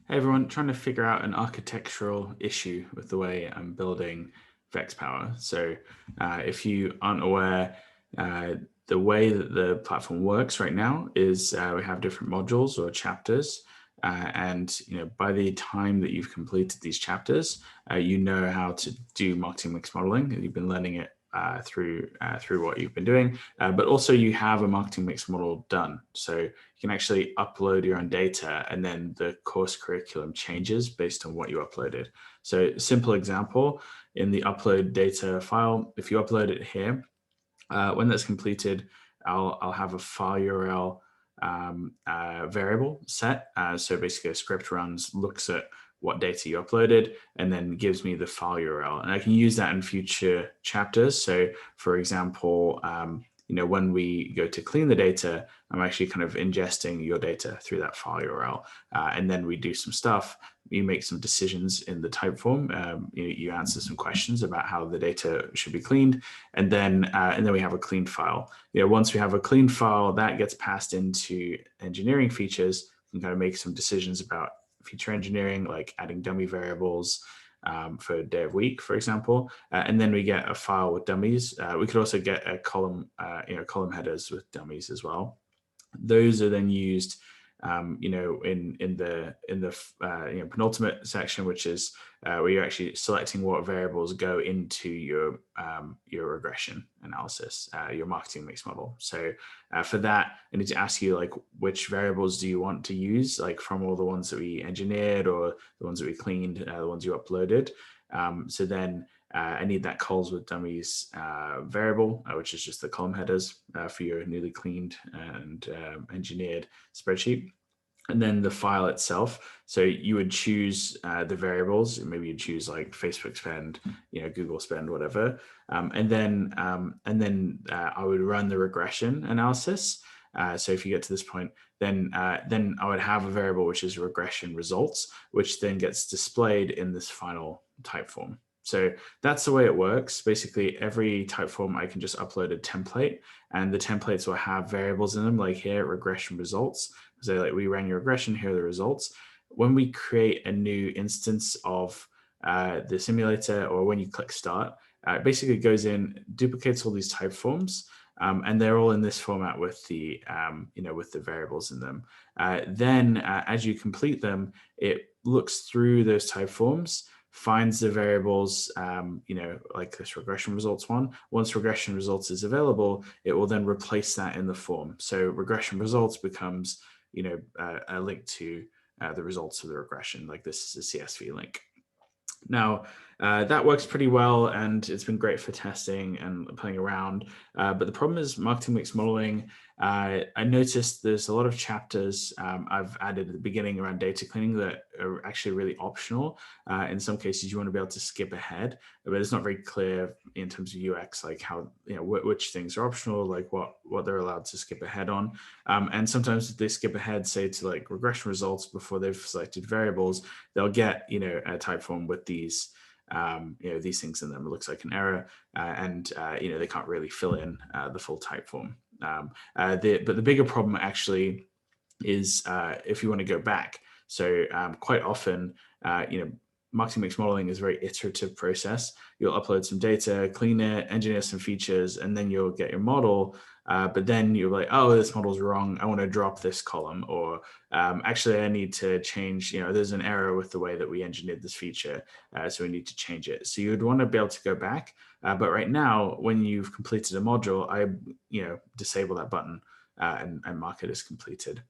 Hey everyone, trying to figure out an architectural issue with the way I'm building Vexpower. If you aren't aware, uh, the way that the platform works right now is we have different modules or chapters, and by the time that you've completed these chapters, you know how to do marketing mix modeling. You've been learning it through what you've been doing, but also you have a marketing mix model done. So you can actually upload your own data, and then the course curriculum changes based on what you uploaded. So simple example, in the upload data file, if you upload it here, when that's completed, I'll have a file URL variable set. So basically a script runs, looks at what data you uploaded, and then gives me the file URL. And I can use that in future chapters. So for example, when we go to clean the data, I'm actually kind of ingesting your data through that file URL. And then we do some stuff. You make some decisions in the type form. You answer some questions about how the data should be cleaned, and then we have a cleaned file. Once we have a cleaned file, that gets passed into engineering features. We can kind of make some decisions about feature engineering, like adding dummy variables for day of week, for example, and then we get a file with dummies. We could also get a column, column headers with dummies as well. Those are then used in the penultimate section, which is where you're actually selecting what variables go into your regression analysis, your marketing mix model. So for that, I need to ask you, like, which variables do you want to use, like from all the ones that we engineered or the ones that we cleaned, the ones you uploaded. So then I need that calls with dummies variable, which is just the column headers for your newly cleaned and engineered spreadsheet. And then the file itself. So you would choose the variables. Maybe you choose like Facebook spend, Google spend, whatever. And then I would run the regression analysis. So if you get to this point, then I would have a variable which is regression results, which then gets displayed in this final type form. So that's the way it works. Basically, every type form, I can just upload a template, and the templates will have variables in them, like here, regression results. So like, we ran your regression, here are the results. When we create a new instance of the simulator, or when you click start, it basically goes in, duplicates all these type forms, and they're all in this format with the with the variables in them. Then as you complete them, it looks through those type forms, finds the variables, like this regression results one. Once regression results is available, it will then replace that in the form. So regression results becomes, a link to the results of the regression, like this is a CSV link. Now, that works pretty well, and it's been great for testing and playing around. But the problem is marketing mix modeling. I noticed there's a lot of chapters I've added at the beginning around data cleaning that are actually really optional. In some cases, you want to be able to skip ahead, but it's not very clear in terms of UX, like how, which things are optional, like what they're allowed to skip ahead on. And sometimes if they skip ahead, say to like regression results before they've selected variables, they'll get, a type form with these these things in them. It looks like an error, and they can't really fill in the full type form. But the bigger problem actually is if you want to go back. So quite often, marketing mix modeling is a very iterative process. You'll upload some data, clean it, engineer some features, and then you'll get your model. But then you're like, oh, this model's wrong. I want to drop this column, or actually, I need to change. There's an error with the way that we engineered this feature, so we need to change it. So you'd want to be able to go back. But right now, when you've completed a module, I disable that button and mark it as completed,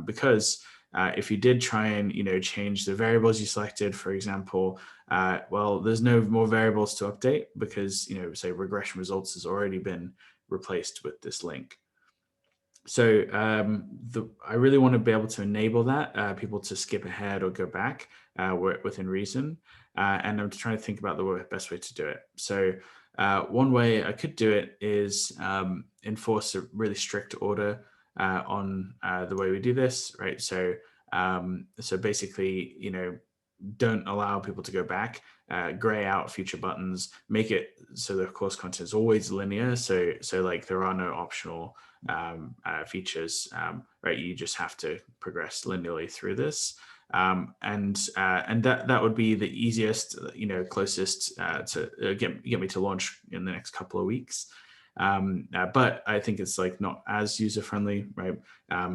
because if you did try and change the variables you selected, for example, well, there's no more variables to update because say regression results has already been replaced with this link. So I really want to be able to enable that, people to skip ahead or go back within reason. And I'm trying to think about the best way to do it. So one way I could do it is enforce a really strict order on the way we do this, right? So basically, don't allow people to go back, gray out future buttons, make it so the course content is always linear. So like there are no optional features, right? You just have to progress linearly through this. And that would be the easiest, closest to get me to launch in the next couple of weeks. But I think it's like not as user friendly, right?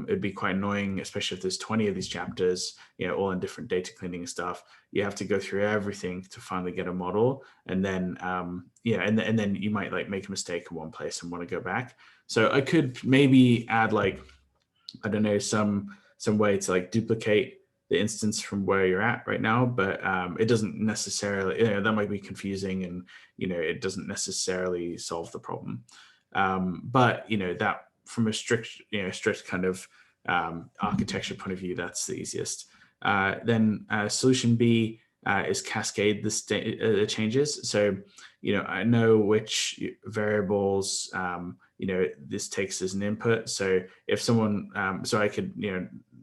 It'd be quite annoying, especially if there's 20 of these chapters, all in different data cleaning stuff. You have to go through everything to finally get a model, and then and then you might like make a mistake in one place and want to go back. So I could maybe add like, I don't know, some way to like duplicate the instance from where you're at right now, but it doesn't necessarily, that might be confusing, and it doesn't necessarily solve the problem. But that from a strict kind of architecture point of view, that's the easiest. Then solution B is cascade the changes. So I know which variables this takes as an input. So if someone, so I could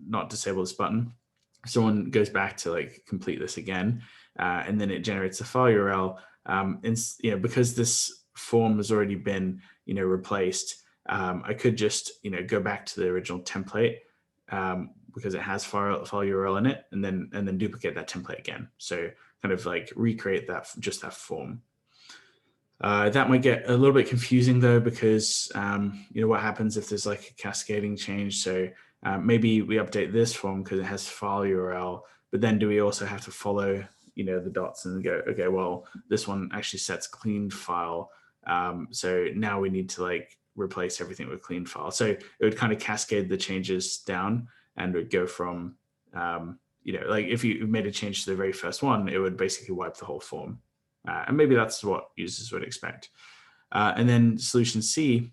not disable this button. If someone goes back to like complete this again, and then it generates a file URL. Because this form has already been replaced, I could just go back to the original template because it has file URL in it, and then duplicate that template again. So kind of like recreate that that form. That might get a little bit confusing though, because what happens if there's like a cascading change? So maybe we update this form because it has file URL, but then do we also have to follow the dots and go, okay, well, this one actually sets clean file, so now we need to like replace everything with clean file. So it would kind of cascade the changes down, and would go from like if you made a change to the very first one, it would basically wipe the whole form. And maybe that's what users would expect. And then solution C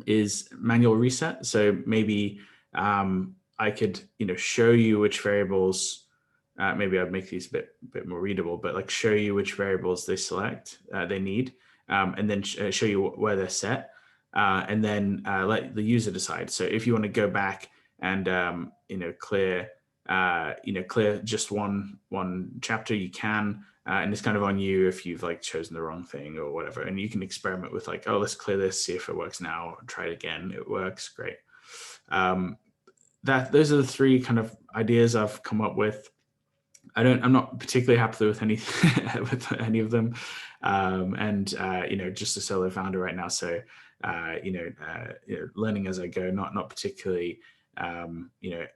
is manual reset. So maybe I could show you which variables, maybe I'd make these a bit more readable, but like show you which variables they need, and then show you where they're set, and then let the user decide. So if you want to go back and clear just one chapter, you can. And it's kind of on you if you've like chosen the wrong thing or whatever. And you can experiment with like, oh, let's clear this, see if it works now, try it again. It works, great. Those are the three kind of ideas I've come up with. I'm not particularly happy with any with any of them. Just a solo founder right now. So, learning as I go, not particularly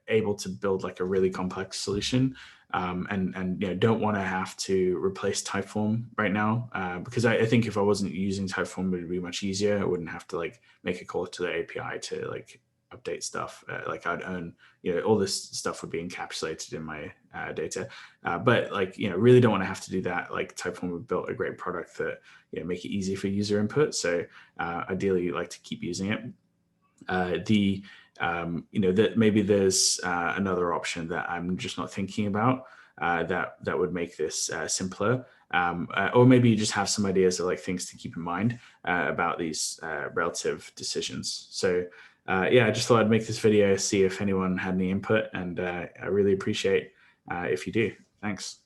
able to build like a really complex solution, and don't want to have to replace Typeform right now, because I think if I wasn't using Typeform, it would be much easier. I wouldn't have to like make a call to the API to like update stuff. Like I'd own, all this stuff would be encapsulated in my data. But like, really don't want to have to do that. Like Typeform would built a great product that, make it easy for user input. So ideally you like to keep using it. That maybe there's another option that I'm just not thinking about that would make this simpler. Or maybe you just have some ideas of like things to keep in mind about these relative decisions. So I just thought I'd make this video, see if anyone had any input, and I really appreciate if you do. Thanks.